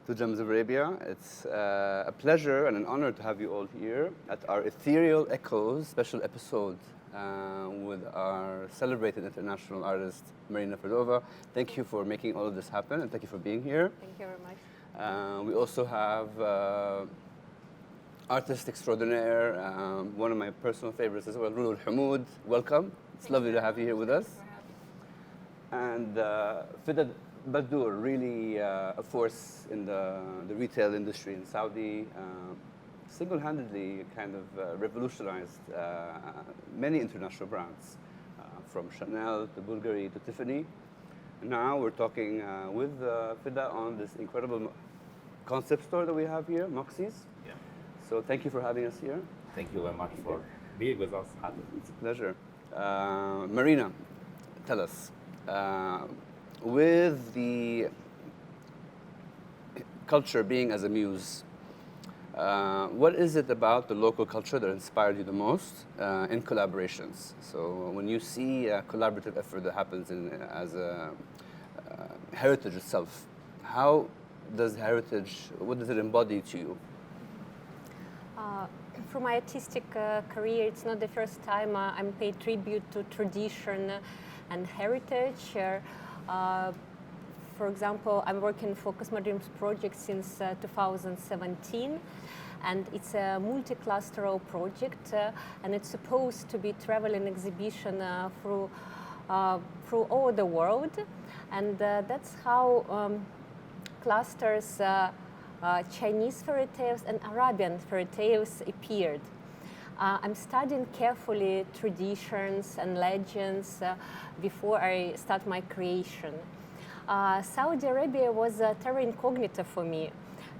to Gems of Arabia. It's a pleasure and an honor to have you all here at our Ethereal Echoes special episode with our celebrated international artist, Marina Fedorova. Thank you for making all of this happen, and thank you for being here. Thank you very much. We also have artist extraordinaire, one of my personal favorites as well, Lulwah Al Homud. Welcome. It's lovely to have you here with us. And Fida Baddour, really a force in the retail industry in Saudi, single-handedly kind of revolutionized many international brands, from Chanel to Bulgari to Tiffany. And now we're talking with Fida on this incredible concept store that we have here, Moksyz. Yeah. So thank you for having us here. Thank you very much for being with us. It's a pleasure. Marina, tell us, with the culture being as a muse, what is it about the local culture that inspired you the most in collaborations? So when you see a collaborative effort that happens as a heritage itself, how does heritage, what does it embody to you? For my artistic career, it's not the first time I'm paid tribute to tradition and heritage. For example, I'm working for Cosmodreams project since 2017, and it's a multi-clusteral project, and it's supposed to be traveling exhibition through all the world, and that's how clusters. Chinese fairy tales and Arabian fairy tales appeared. I'm studying carefully traditions and legends before I start my creation. Saudi Arabia was a terra incognita for me.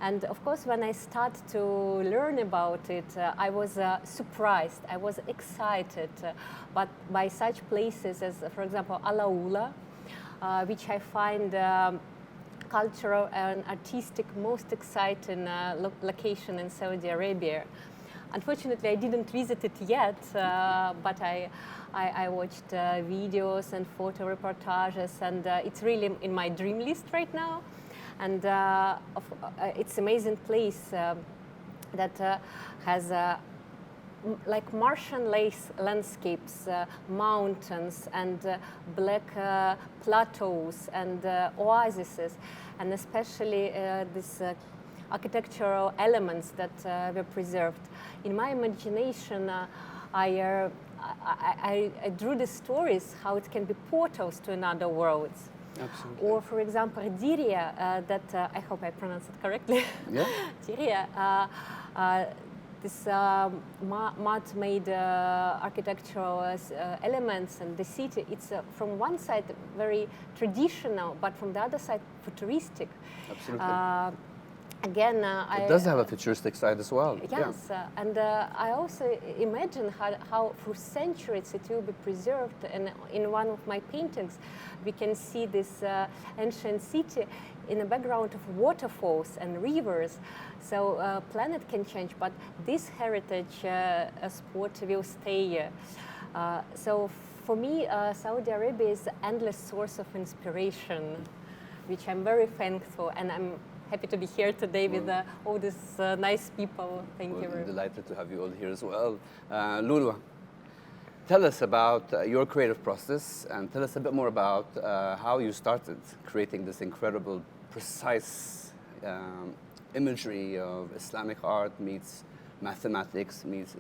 And of course, when I started to learn about it, I was surprised, I was excited but by such places as, for example, Alaula, which I find cultural and artistic most exciting location in Saudi Arabia. Unfortunately, I didn't visit it yet, but I watched videos and photo reportages, and it's really in my dream list right now. And it's an amazing place that has like Martian landscapes, mountains, and black plateaus and oases, and especially these architectural elements that were preserved. In my imagination, I drew the stories how it can be portals to another worlds. Absolutely. Or, for example, Diria, that I hope I pronounced it correctly. Yeah. Diria. This mud-made architectural elements and the city, it's from one side very traditional, but from the other side futuristic. Absolutely. Again, it does have a futuristic side as well. Yes, yeah. And I also imagine how for centuries it will be preserved. And in one of my paintings, we can see this ancient city in a background of waterfalls and rivers. So planet can change, but this heritage spot will stay. So for me, Saudi Arabia is an endless source of inspiration, which I'm very thankful, and I'm happy to be here today with all these nice people. Thank you very much. Delighted to have you all here as well. Lulwah, tell us about your creative process, and tell us a bit more about how you started creating this incredible, precise imagery of Islamic art meets mathematics meets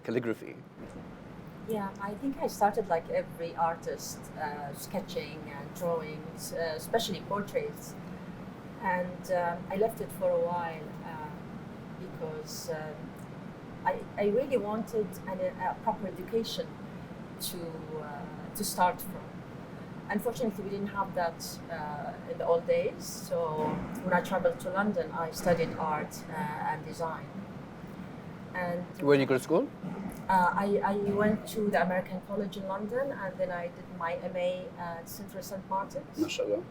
calligraphy. Yeah, I think I started like every artist, sketching and drawing, especially portraits. And I left it for a while because I really wanted a proper education to start from. Unfortunately, we didn't have that in the old days. So when I traveled to London, I studied art and design. And where did you go to school? I went to the American College in London, and then I did my MA at Central St. Martin's. MashaAllah.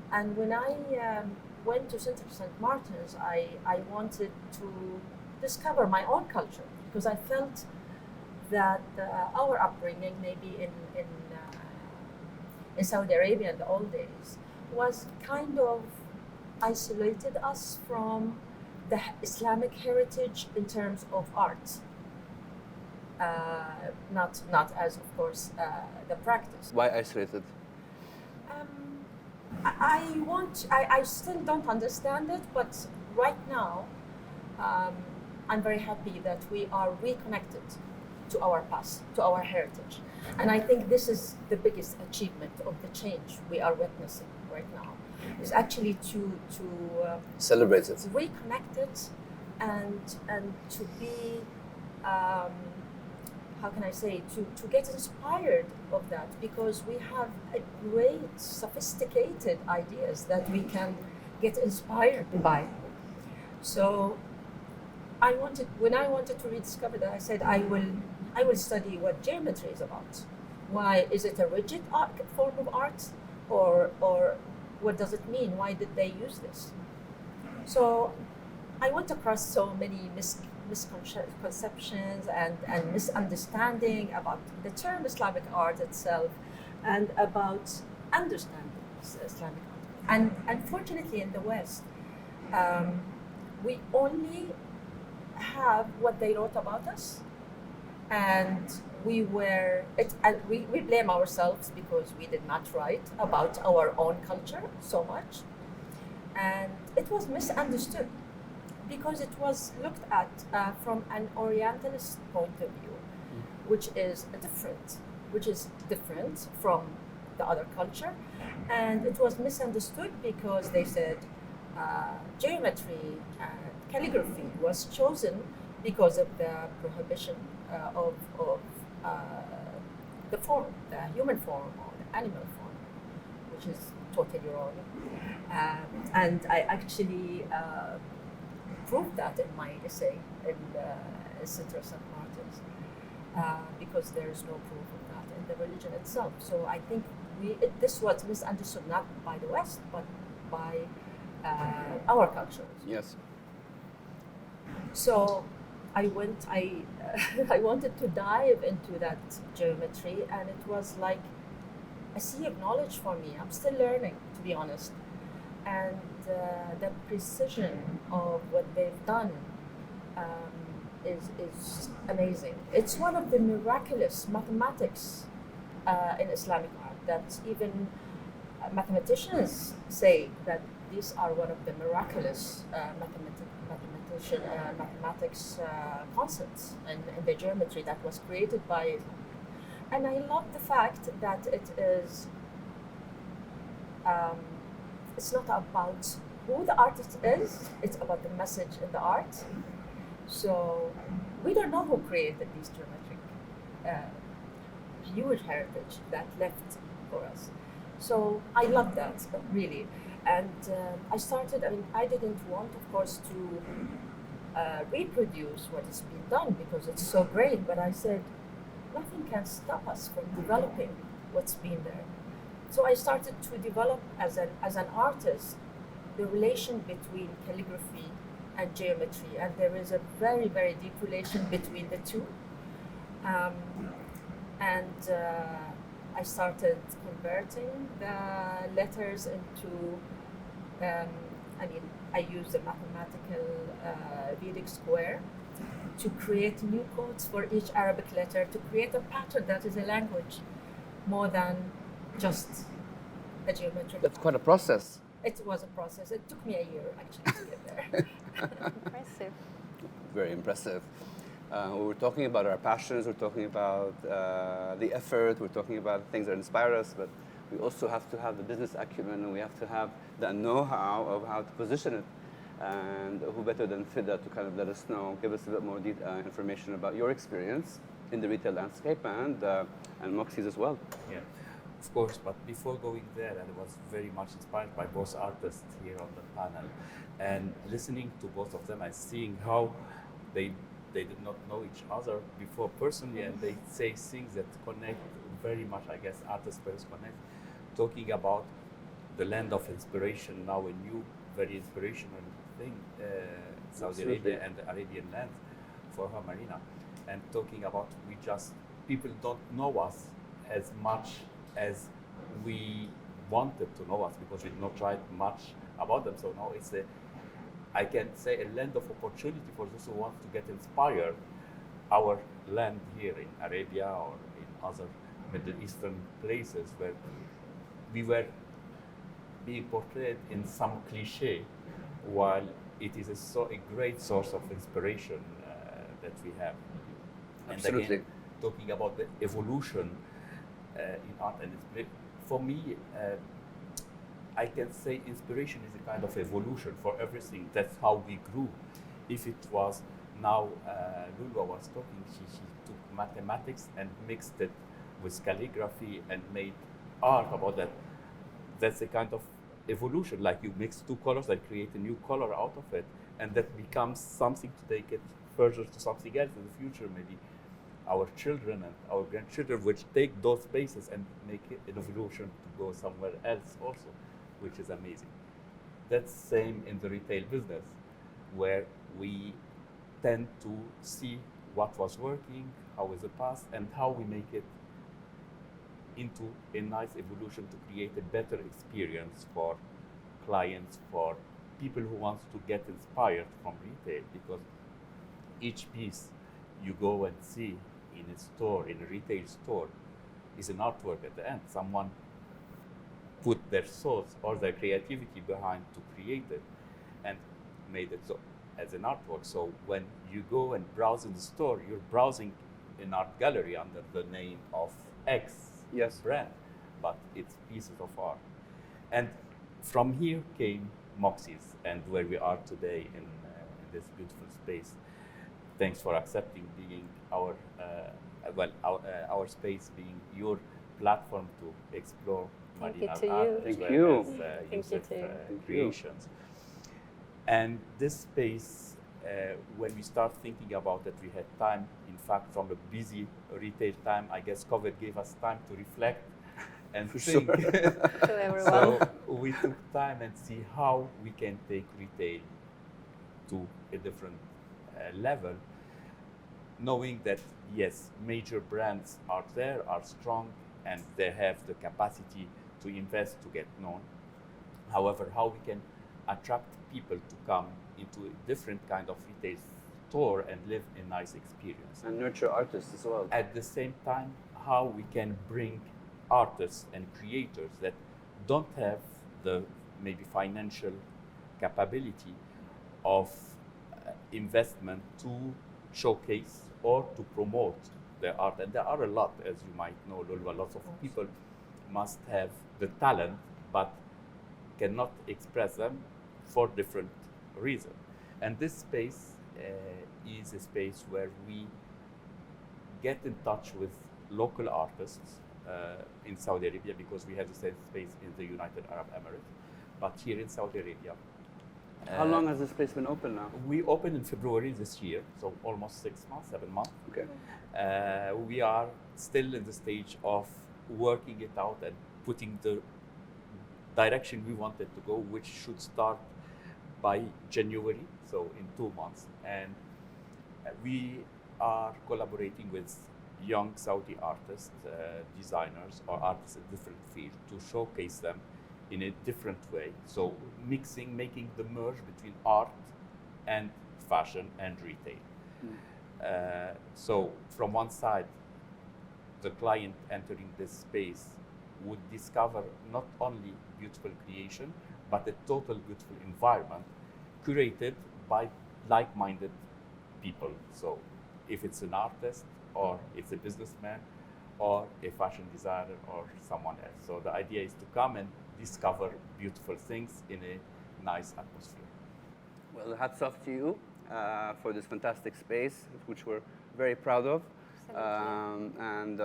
And when I went to Central St. Martin's, I wanted to discover my own culture, because I felt that our upbringing, maybe in Saudi Arabia in the old days, was kind of isolated us from the Islamic heritage in terms of art. Not as, of course, the practice. Why isolated? I still don't understand it, but right now, I'm very happy that we are reconnected to our past, to our heritage. And I think this is the biggest achievement of the change we are witnessing right now, is actually to Celebrate it. reconnect it and to be, how can I say, to get inspired of that, because we have a great sophisticated ideas that we can get inspired by. So when I wanted to rediscover that, I said I will study what geometry is about. Why is it a rigid form of art, or what does it mean? Why did they use this? So I went across so many misconceptions and misunderstanding about the term Islamic art itself, and about understanding Islamic art. And unfortunately, in the West, we only have what they wrote about us, and we blame ourselves because we did not write about our own culture so much, and it was misunderstood because it was looked at from an Orientalist point of view, which is different from the other culture, and it was misunderstood because they said geometry and calligraphy was chosen because of the prohibition of the form, the human form or the animal form, which is totally wrong. And I actually proved that in my essay in Citra St. Martin's, because there is no proof of that in the religion itself. So I think this was misunderstood not by the West, but by our culture. Yes. So I wanted to dive into that geometry, and it was like a sea of knowledge for me. I'm still learning, to be honest. And the precision of what they've done is amazing. It's one of the miraculous mathematics in Islamic art that even mathematicians say that these are one of the miraculous mathematics concepts in the geometry that was created by Islam. And I love the fact that it is. It's not about who the artist is, it's about the message in the art. So we don't know who created these geometric huge heritage that left for us. So I love that, really. And I didn't want, of course, to reproduce what has been done because it's so great, but I said, nothing can stop us from developing what's been there. So I started to develop as an artist the relation between calligraphy and geometry, and there is a very, very deep relation between the two. I started converting the letters into, I used a mathematical Vedic square to create new codes for each Arabic letter, to create a pattern that is a language more than just a geometric. That's quite a process. It was a process. It took me a year actually to get there. Impressive. Very impressive. We're talking about our passions, we're talking about the effort, we're talking about things that inspire us, but we also have to have the business acumen, and we have to have the know-how of how to position it. And who better than Fida to kind of let us know, give us a bit more information about your experience in the retail landscape and Moksyz as well. Yeah, of course. But before going there, I was very much inspired by both artists here on the panel, and listening to both of them and seeing how they did not know each other before personally, and they say things that connect very much. I guess artists first connect, talking about the land of inspiration, now a new, very inspirational thing, Saudi Arabia and the Arabian land for her, Marina, and talking about people don't know us as much as we wanted to know us because we did not write much about them. So now it's I can say, a land of opportunity for those who want to get inspired. Our land here in Arabia or in other Middle Eastern places where we were being portrayed in some cliche, while it is a great source of inspiration that we have. Absolutely. And again, talking about the evolution in art and inspiration, for me, I can say inspiration is a kind of evolution for everything. That's how we grew. If it was now, Lulwah was talking, she took mathematics and mixed it with calligraphy and made art about that. That's a kind of evolution, like you mix two colors and create a new color out of it, and that becomes something to take it further to something else in the future. Maybe our children and our grandchildren which take those spaces and make it an evolution to go somewhere else also, which is amazing. That's same in the retail business, where we tend to see what was working, how is the past, and how we make it into a nice evolution to create a better experience for clients, for people who want to get inspired from retail, because each piece you go and see in a store, in a retail store, is an artwork at the end. Someone put their thoughts or their creativity behind to create it and made it so as an artwork. So when you go and browse in the store, you're browsing an art gallery under the name of X brand, but it's pieces of art. And from here came Moksyz, and where we are today in this beautiful space. Thanks for accepting being our space, being your platform to explore Marina's art. Thank you. Thank you too. Creations. And this space, when we start thinking about it, we had time. In fact, from a busy retail time, I guess COVID gave us time to reflect and think. To everyone. So we took time and see how we can take retail to a different level, knowing that yes, major brands are there, are strong, and they have the capacity to invest, to get known. However, how we can attract people to come into a different kind of retail store and live a nice experience. And nurture artists as well. At the same time, how we can bring artists and creators that don't have the maybe financial capability of investment to showcase or to promote their art. And there are a lot, as you might know, Lulwah, lots of people must have the talent but cannot express them for different reasons. And this space is a space where we get in touch with local artists in Saudi Arabia, because we have the same space in the United Arab Emirates. But here in Saudi Arabia. How long has this space been open now? We opened in February this year, so almost 6 months, 7 months. Okay. We are still in the stage of working it out and putting the direction we wanted to go, which should start by January, so in 2 months. And we are collaborating with young Saudi artists, designers, or artists in different fields to showcase them in a different way. So making the merge between art and fashion and retail. So from one side, the client entering this space would discover not only beautiful creation, but a total beautiful environment curated by like-minded people. So if it's an artist, or it's a businessman, or a fashion designer, or someone else. So the idea is to come and discover beautiful things in a nice atmosphere. Well, hats off to you for this fantastic space, which we're very proud of. And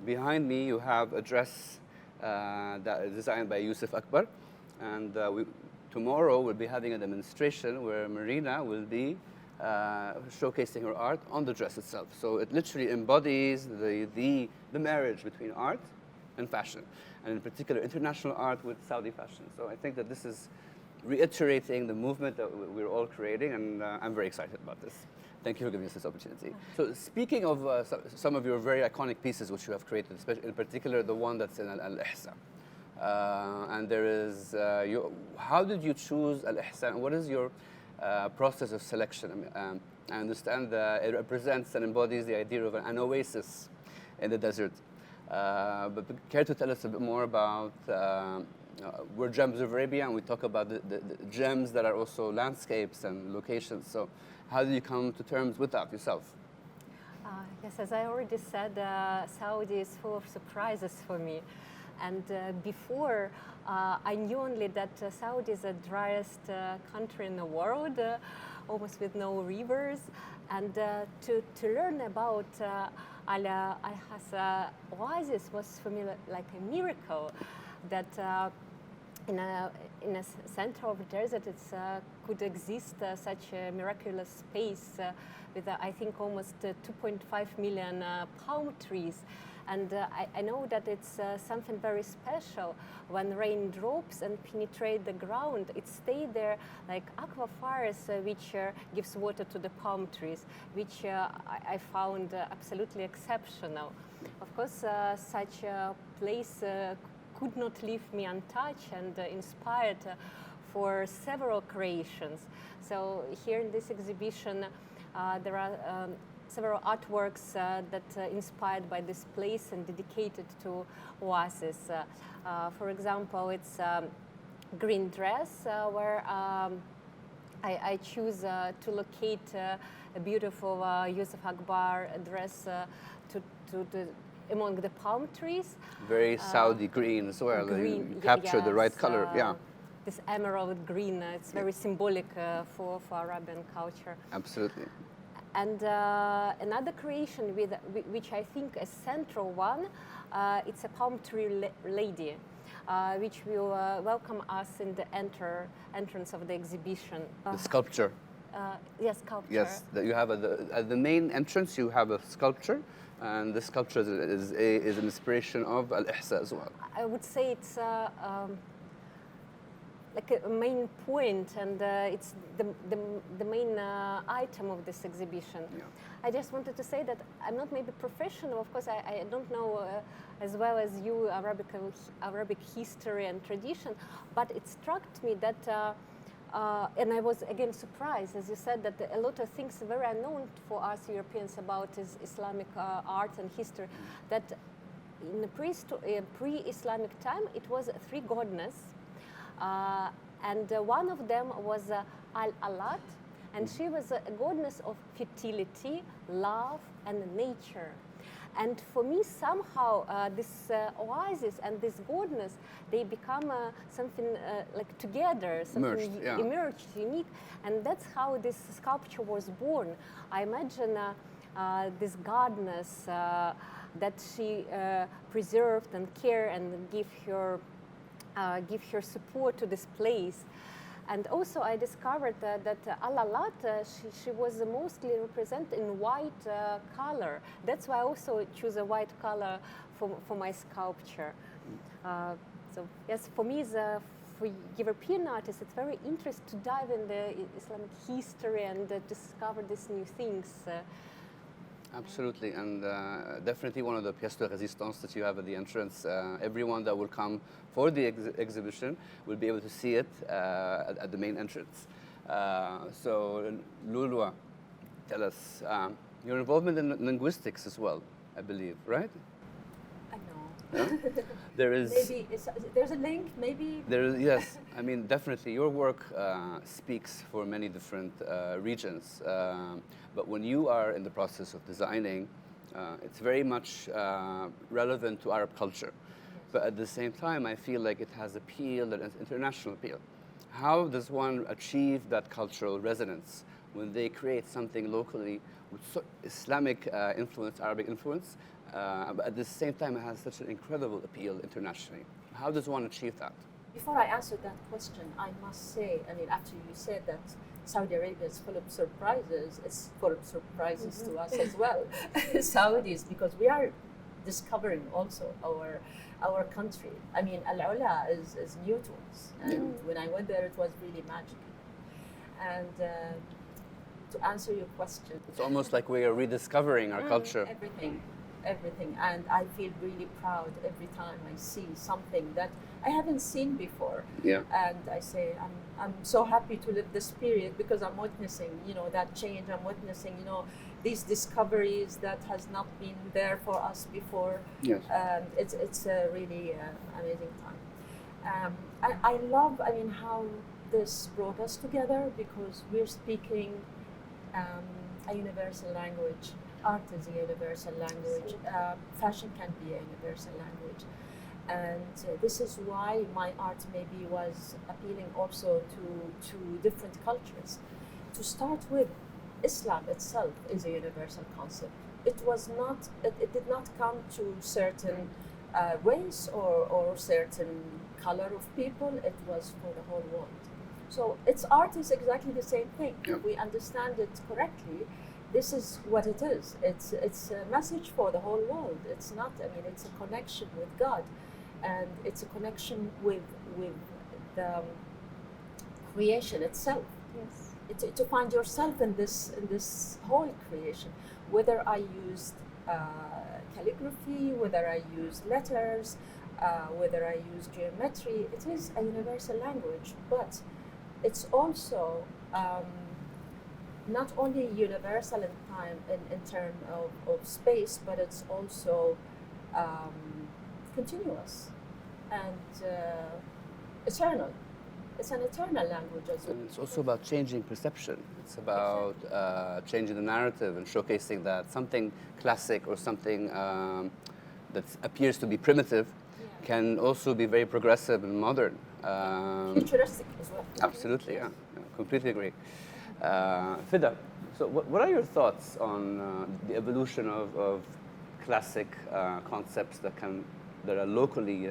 behind me, you have a dress that is designed by Yusuf Akbar. And tomorrow we'll be having a demonstration where Marina will be showcasing her art on the dress itself. So it literally embodies the marriage between art and fashion, and in particular international art with Saudi fashion. So I think that this is reiterating the movement that we're all creating, and I'm very excited about this. Thank you for giving us this opportunity. So speaking of some of your very iconic pieces which you have created, especially in particular the one that's in Al-Ihsa. and there is. How did you choose Al Ihsan? What is your process of selection? I understand that it represents and embodies the idea of an oasis in the desert. But care to tell us a bit more about, we're Gems of Arabia, and we talk about the gems that are also landscapes and locations. So how did you come to terms with that yourself? Yes, as I already said, Saudi is full of surprises for me. And before, I knew only that Saudi is the driest country in the world, almost with no rivers. And to learn about Al Hasa oasis was for me like a miracle, that in a center of the desert it could exist such a miraculous space with I think almost 2.5 million palm trees. And I know that it's something very special. When rain drops and penetrate the ground, it stays there like aquifers, which gives water to the palm trees, which I found absolutely exceptional. Of course, such a place could not leave me untouched and inspired for several creations. So here in this exhibition, there are several artworks that inspired by this place and dedicated to oasis. For example, it's green dress where I choose to locate a beautiful Yusuf Akbar dress among the palm trees. Very Saudi green as well. Green, you capture the right yes, color. Yeah. This emerald green, it's very symbolic for Arabian culture. Absolutely. And another creation which I think a central one, it's a palm tree lady, which will welcome us in the entrance of the exhibition. The sculpture. Yes, sculpture. Yes, that you have at the main entrance. You have a sculpture, and the sculpture is an inspiration of Al Ihsa as well. I would say it's like a main point, and it's the main item of this exhibition. Yeah. I just wanted to say that I'm not maybe professional. Of course, I don't know as well as you Arabic history and tradition, but it struck me that, and I was again surprised, as you said, that a lot of things are very unknown for us Europeans about Islamic art and history. That in the pre-Islamic time, it was three goddesses. And one of them was Al-Alat, and she was a goddess of fertility, love, and nature. And for me, somehow, this oasis and this goddess, they become something like together, something emerged, unique. And that's how this sculpture was born. I imagine this goddess that she preserved and cared and give her support to this place. And also I discovered that Al-Alat, she was mostly represented in white color. That's why I also choose a white color for my sculpture. So yes, for me, for European artists, it's very interesting to dive in the Islamic history and discover these new things. Absolutely, and definitely one of the pièces de résistance that you have at the entrance. Everyone that will come for the exhibition will be able to see it at the main entrance. So, Lulwah, tell us, your involvement in linguistics as well, I believe, right? I know. Yeah? There is... Maybe there's a link, maybe? There is, yes. I mean, definitely, your work speaks for many different regions. But when you are in the process of designing, it's very much relevant to Arab culture. But at the same time, I feel like it has appeal, and international appeal. How does one achieve that cultural resonance when they create something locally with Islamic influence, Arabic influence, but at the same time it has such an incredible appeal internationally? How does one achieve that? Before I answer that question, I must say, I mean, after you said that Saudi Arabia is full of surprises, it's full of surprises to us as well, Saudis, because we are discovering also our country. I mean, Al-Ula is new to us, and when I went there, it was really magical. And to answer your question, it's almost like we are rediscovering our culture. Everything. everything. And I feel really proud every time I see something that I haven't seen before. Yeah. And I say, I'm so happy to live this period because I'm witnessing, that change. I'm witnessing, these discoveries that has not been there for us before. Yes. It's a really amazing time. I love, how this brought us together because we're speaking a universal language. Art is a universal language. Fashion can be a universal language. And this is why my art maybe was appealing also to different cultures. To start with, Islam itself is a universal concept. It did not come to certain race or certain color of people. It was for the whole world. So its art is exactly the same thing. Yeah. If we understand it correctly, this is what it is. It's a message for the whole world. It's not, it's a connection with God. And it's a connection with the creation itself. Yes. To find yourself in this whole creation. Whether I used calligraphy, whether I used letters, whether I used geometry, it is a universal language. But it's also not only universal in time, in terms of space, but it's also continuous and eternal. It's an eternal language as well. And it's also about changing perception. It's about changing the narrative and showcasing that something classic or something that appears to be primitive can also be very progressive and modern. Futuristic as well. Absolutely, yeah. Completely agree. Fida, so what are your thoughts on the evolution of classic concepts that are locally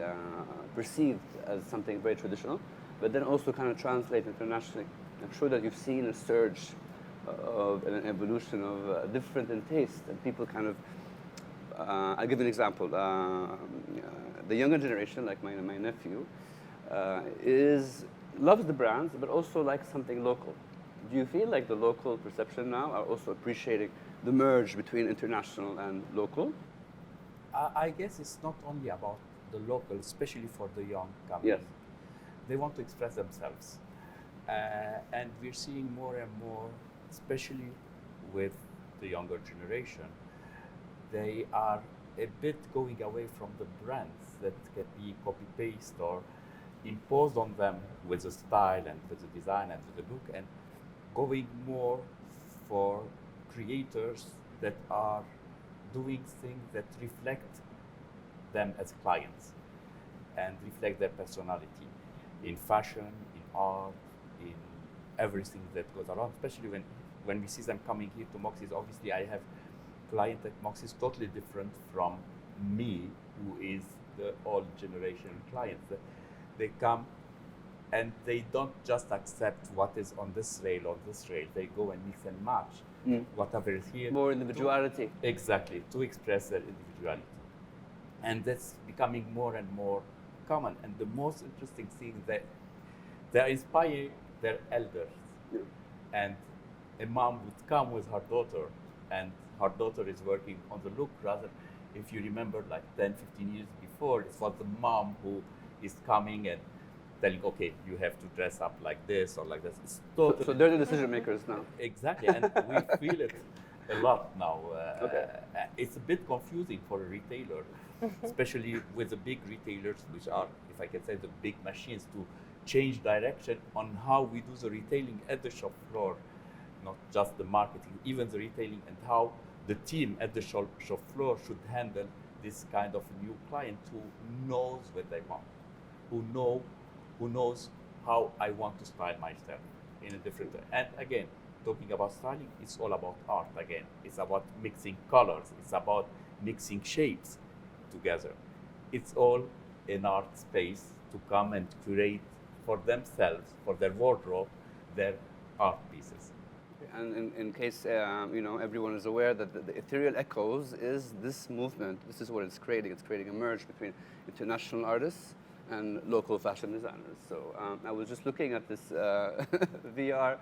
perceived as something very traditional, but then also kind of translate internationally? I'm sure that you've seen a surge of an evolution of different in taste, and people kind of. I'll give you an example. The younger generation, like my nephew, loves the brands, but also likes something local. Do you feel like the local perception now are also appreciating the merge between international and local? I guess it's not only about the local, especially for the young coming. Yes. They want to express themselves. And we're seeing more and more, especially with the younger generation, they are a bit going away from the brands that can be copy-paste or imposed on them with the style and with the design and with the look, and going more for creators that are doing things that reflect them as clients and reflect their personality in fashion, in art, in everything that goes around, especially when we see them coming here to Moksyz. Obviously, I have client at Moksyz totally different from me, who is the old generation clients. They come and they don't just accept what is on this rail or this rail. They go and mix and match whatever is here. More individuality. Exactly, to express their individuality. And that's becoming more and more common. And the most interesting thing that they inspire their elders. Yeah. And a mom would come with her daughter, and her daughter is working on the look. Rather, if you remember, like 10, 15 years before, it was the mom who is coming and telling, okay, you have to dress up like this or like this. It's totally So they're the decision makers now. Exactly, and we feel it a lot now. Okay. It's a bit confusing for a retailer, especially with the big retailers, which are, if I can say, the big machines, to change direction on how we do the retailing at the shop floor, not just the marketing, even the retailing, and how the team at the shop floor should handle this kind of new client who knows what they want, who knows how I want to style myself in a different way. And again, talking about styling, it's all about art again. It's about mixing colors. It's about mixing shapes together. It's all an art space to come and curate for themselves, for their wardrobe, their art pieces. And in case everyone is aware that the Ethereal Echoes is this movement. This is what it's creating. It's creating a merge between international artists and local fashion designers. So I was just looking at this VR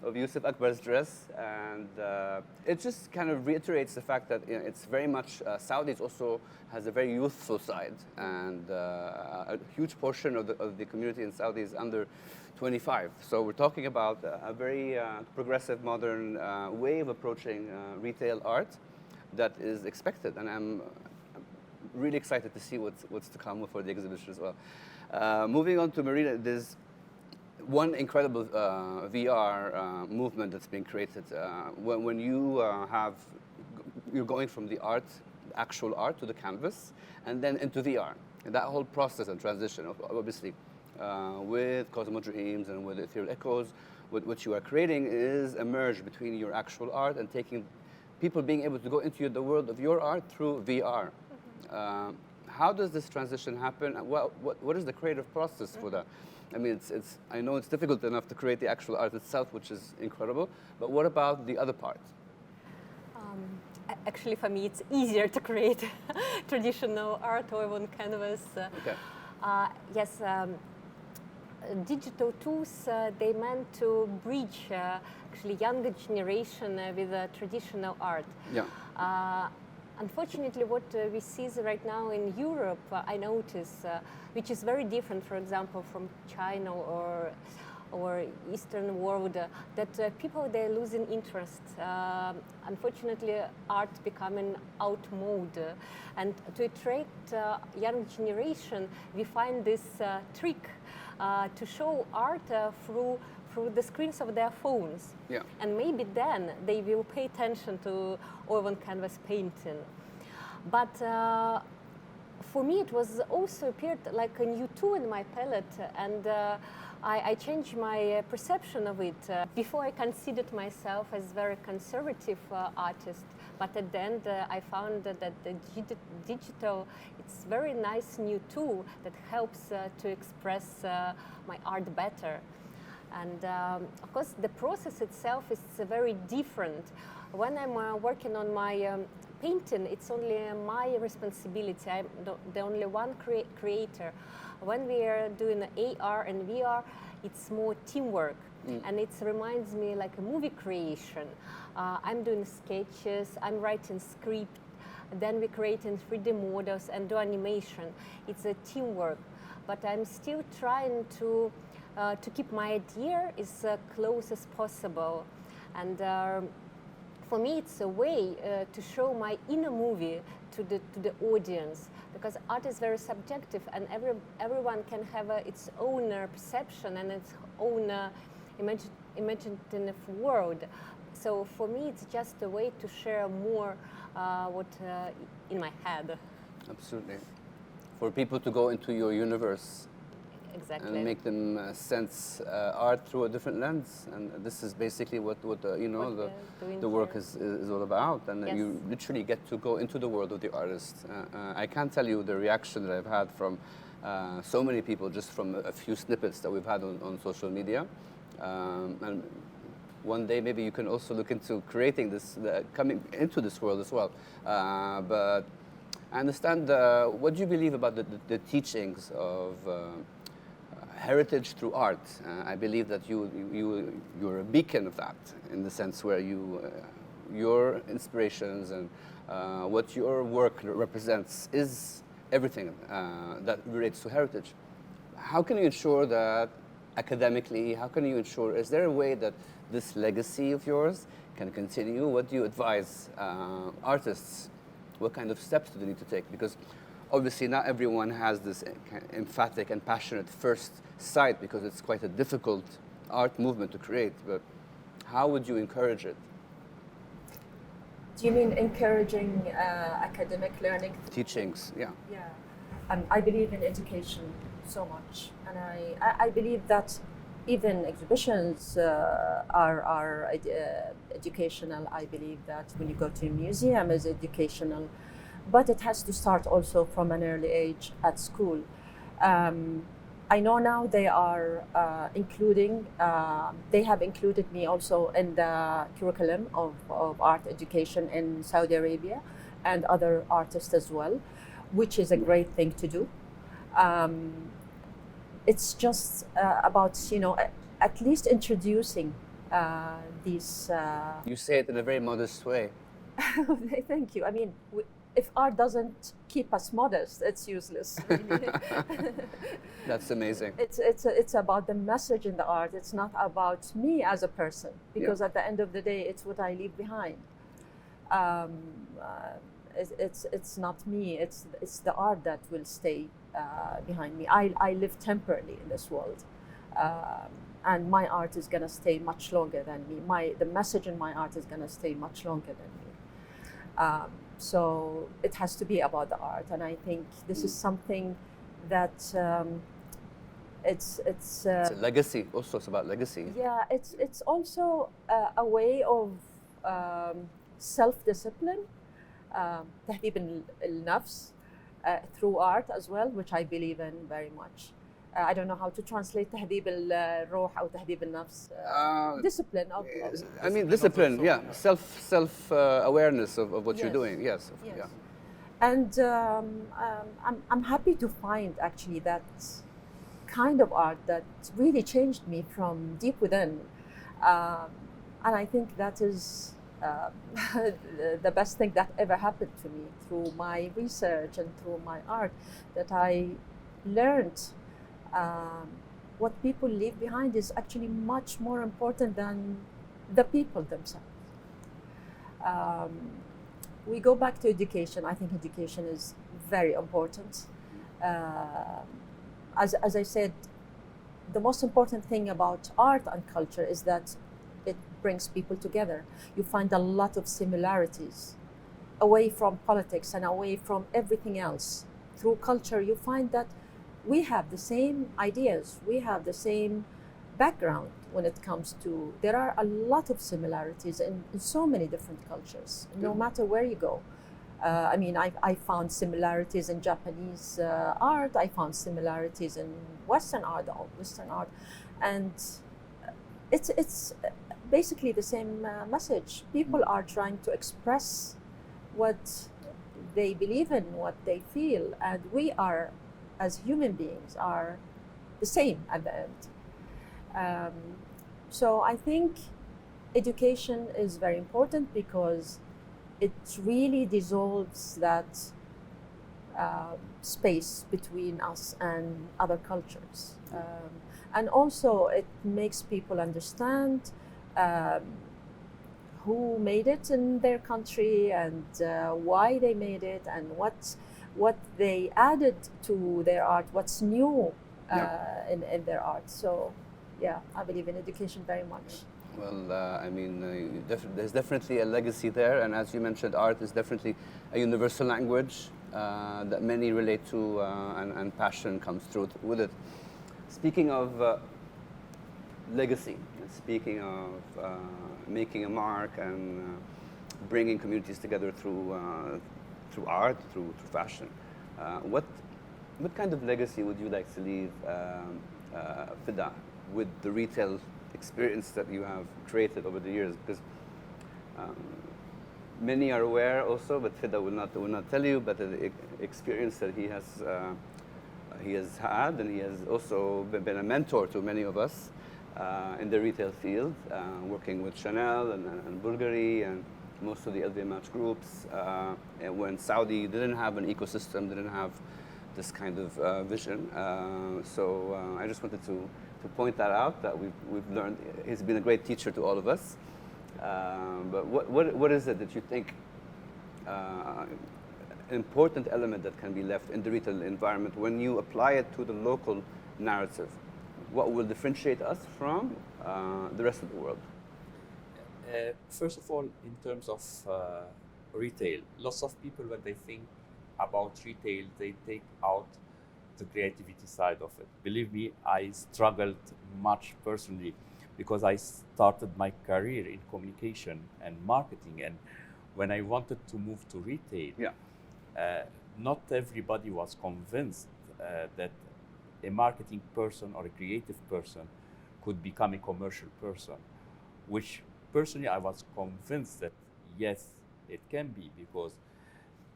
of Yusuf Akbar's dress, and it just kind of reiterates the fact that it's very much Saudis also has a very youthful side, and a huge portion of the community in Saudi is under 25. So we're talking about a very progressive, modern way of approaching retail art that is expected, and I'm really excited to see what's to come for the exhibition as well. Moving on to Marina, there's one incredible VR movement that's been created. When you're going from the art, actual art, to the canvas, and then into VR. And that whole process and transition, obviously, with Cosmo Dreams and with Ethereal Echoes, what you are creating is a merge between your actual art and taking people being able to go into the world of your art through VR. How does this transition happen? What is the creative process for that? I mean, I know it's difficult enough to create the actual art itself, which is incredible, but what about the other part? Actually, for me, it's easier to create traditional art or on canvas. Okay. Yes, digital tools, they meant to bridge actually younger generation with traditional art. Yeah. Unfortunately, what we see right now in Europe, I notice, which is very different, for example, from China or Eastern world, that people, they're losing interest. Unfortunately, art becoming out mode. And to attract young generation, we find this trick to show art through the screens of their phones. Yeah. And maybe then they will pay attention to oil on canvas painting. But for me, it was also appeared like a new tool in my palette, and I changed my perception of it. Before, I considered myself as very conservative artist, but at the end, I found that the digital, it's very nice new tool that helps to express my art better. And of course, the process itself is very different. When I'm working on my painting, it's only my responsibility. I'm the only one creator. When we are doing AR and VR, it's more teamwork. And it reminds me like a movie creation. I'm doing sketches, I'm writing script, then we create in 3D models and do animation. It's a teamwork. But I'm still trying to keep my idea as close as possible. And for me, it's a way to show my inner movie to the audience, because art is very subjective, and everyone can have its own perception and its own imaginative world. So for me, it's just a way to share more what in my head. Absolutely. For people to go into your universe. Exactly. And make them sense art through a different lens, and this is basically what the work is all about. And yes. You literally get to go into the world of the artist. I can't tell you the reaction that I've had from so many people just from a few snippets that we've had on social media. And one day maybe you can also look into creating this, coming into this world as well. But I understand. What do you believe about the teachings of heritage through art? I believe that you're a beacon of that, in the sense where your inspirations and what your work represents is everything that relates to heritage. How can you ensure that academically? How can you ensure? Is there a way that this legacy of yours can continue? What do you advise artists? What kind of steps do they need to take? Because obviously not everyone has this emphatic and passionate first sight, because it's quite a difficult art movement to create. But how would you encourage it? Do you mean encouraging academic learning? Teachings, yeah. Yeah. I believe in education so much, and I believe that even exhibitions are educational. I believe that when you go to a museum, is educational, but it has to start also from an early age at school. I know now they are including, they have included me also in the curriculum of art education in Saudi Arabia and other artists as well, which is a great thing to do. It's just about, at least introducing these. You say it in a very modest way. Thank you. I mean, if art doesn't keep us modest, it's useless. Really. That's amazing. It's about the message in the art. It's not about me as a person, because at the end of the day, it's what I leave behind. It's not me. It's the art that will stay behind me. I live temporarily in this world, and my art is gonna stay much longer than me. The message in my art is gonna stay much longer than me. So it has to be about the art, and I think this is something that it's a legacy. Also, it's about legacy. Yeah, it's also a way of self-discipline, تهذيب النفس through art as well, which I believe in very much. I don't know how to translate تهذيب الروح أو تهذيب النفس. Discipline of I mean, discipline, yeah. Self awareness of what you're doing, yes. Yeah. And I'm happy to find actually that kind of art that really changed me from deep within. And I think that is the best thing that ever happened to me through my research and through my art, that I learned what people leave behind is actually much more important than the people themselves. We go back to education. I think education is very important. As I said, the most important thing about art and culture is that it brings people together. You find a lot of similarities away from politics and away from everything else. Through culture, you find that we have the same ideas, we have the same background when it comes to, there are a lot of similarities in so many different cultures, no matter where you go. I mean, I found similarities in Japanese art, I found similarities in Western art, and it's basically the same message. People are trying to express what they believe in, what they feel, and we are, as human beings, are the same at the end. So I think education is very important because it really dissolves that space between us and other cultures. And also it makes people understand who made it in their country and why they made it and what they added to their art, what's new in their art. So yeah, I believe in education very much. Well, I mean, there's definitely a legacy there, and as you mentioned, art is definitely a universal language that many relate to, and passion comes through with it. Speaking of legacy, speaking of making a mark and bringing communities together through art, through fashion, what kind of legacy would you like to leave, Fida, with the retail experience that you have created over the years? Because many are aware also, but Fida will not tell you, but the experience that he has had, and he has also been a mentor to many of us in the retail field, working with Chanel and Bulgari and most of the LVMH groups. And when Saudi didn't have an ecosystem, didn't have this kind of vision. So I just wanted to point that out, that we've learned. He's been a great teacher to all of us. But what is it that you think an important element that can be left in the retail environment when you apply it to the local narrative? What will differentiate us from the rest of the world? First of all, in terms of retail, lots of people, when they think about retail, they take out the creativity side of it. Believe me, I struggled much personally because I started my career in communication and marketing, and when I wanted to move to retail, not everybody was convinced that a marketing person or a creative person could become a commercial person, which personally I was convinced that yes, it can be, because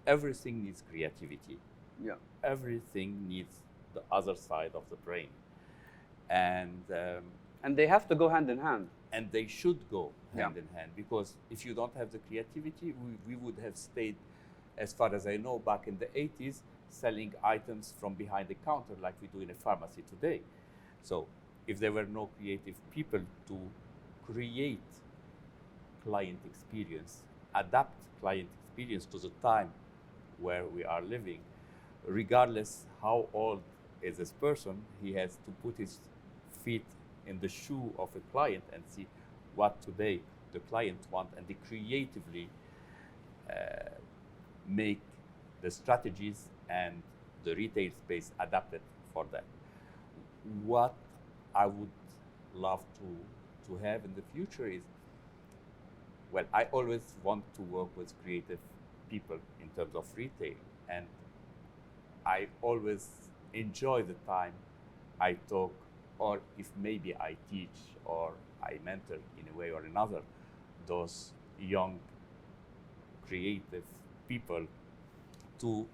everything needs creativity. Yeah. Everything needs the other side of the brain. And And they have to go hand in hand. And they should go hand Yeah. in hand, because if you don't have the creativity, we would have stayed, as far as I know, back in the 80s, selling items from behind the counter like we do in a pharmacy today. So if there were no creative people to create client experience, adapt client experience to the time where we are living, regardless how old is this person, he has to put his feet in the shoe of a client and see what today the client wants, and they creatively make the strategies and the retail space adapted for that. What I would love to have in the future is, well, I always want to work with creative people in terms of retail, and I always enjoy the time I talk, or if maybe I teach or I mentor in a way or another, those young creative people to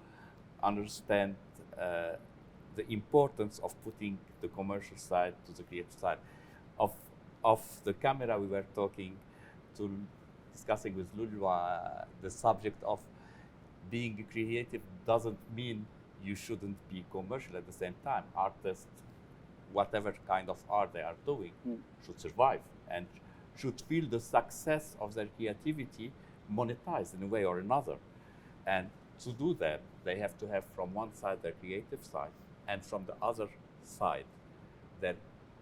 understand the importance of putting the commercial side to the creative side. Of the camera, we were discussing with Lulwah the subject of being creative doesn't mean you shouldn't be commercial at the same time. Artists, whatever kind of art they are doing, should survive and should feel the success of their creativity monetized in a way or another. And to do that, they have to have from one side their creative side, and from the other side their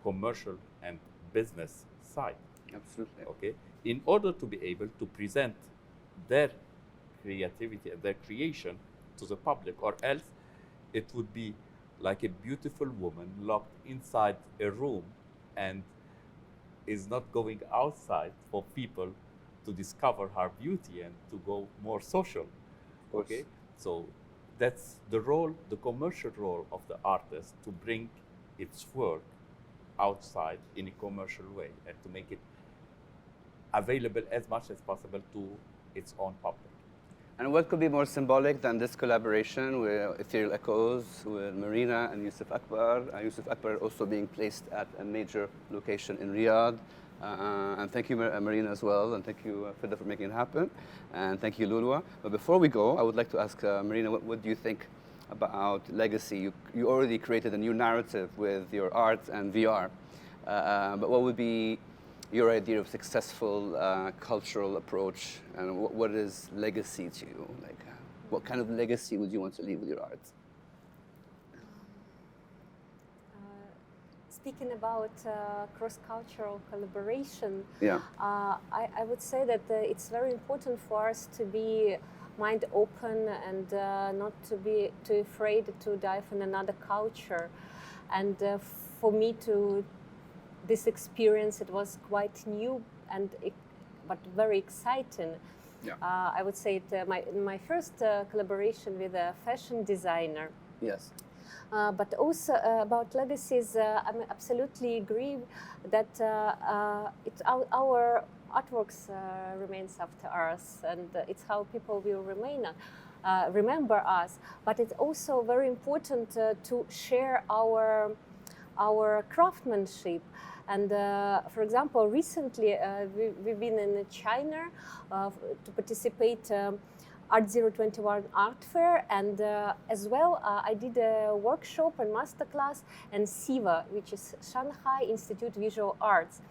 commercial and business side. Absolutely. Okay, in order to be able to present their creativity and their creation to the public, or else it would be like a beautiful woman locked inside a room and is not going outside for people to discover her beauty and to go more social. Okay, so that's the role, the commercial role of the artist, to bring its work outside in a commercial way and to make it available as much as possible to its own public. And what could be more symbolic than this collaboration with Ethereal Echoes, with Marina and Yusuf Akbar? Yusuf Akbar also being placed at a major location in Riyadh. And thank you, Marina, as well. And thank you, Fida, for making it happen. And thank you, Lulwah. But before we go, I would like to ask Marina, what do you think about legacy? You already created a new narrative with your art and VR. But what would be your idea of successful cultural approach, and what is legacy to you? Like, what kind of legacy would you want to leave with your art? Speaking about cross-cultural collaboration, Yeah. I would say that it's very important for us to be mind open and not to be too afraid to dive in another culture. And for me this experience, it was quite new but very exciting. Yeah. I would say my first collaboration with a fashion designer. Yes. But also about legacies, I absolutely agree that our artworks remains after us, and it's how people will remember us. But it's also very important to share our craftsmanship. And for example, recently we've been in China to participate Art 021 art fair, and as well I did a workshop and masterclass in SIVA, which is Shanghai Institute Visual Arts,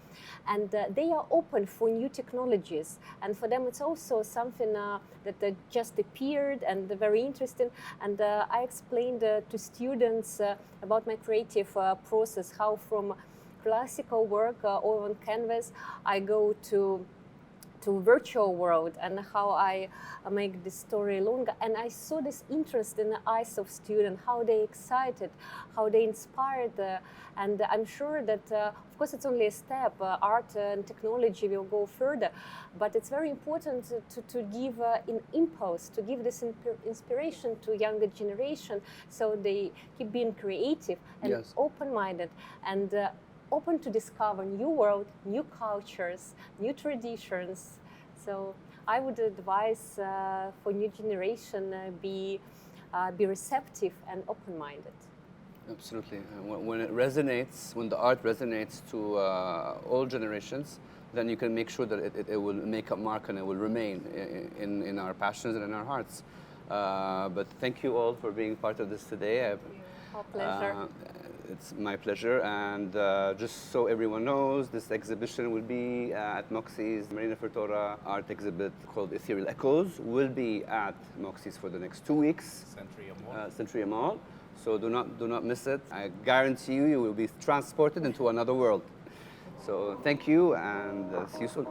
and they are open for new technologies, and for them it's also something that just appeared and very interesting. And I explained to students about my creative process, how from classical work or on canvas I go to virtual world, and how I make the story longer. And I saw this interest in the eyes of students, how they excited, how they inspired, and I'm sure that of course it's only a step. Art and technology will go further, but it's very important to give an impulse, to give this inspiration to younger generation, so they keep being creative and Yes. open-minded and open to discover new world, new cultures, new traditions. So I would advise for new generation be receptive and open-minded. Absolutely. When it resonates, when the art resonates to all generations, then you can make sure that it will make a mark and it will remain in our passions and in our hearts. But thank you all for being part of this today. Our pleasure. It's my pleasure, and just so everyone knows, this exhibition will be at Moksyz. Marina Fedorova art exhibit called Ethereal Echoes will be at Moksyz for the next 2 weeks. Century Mall. So do not miss it. I guarantee you will be transported into another world. So thank you, and see you soon.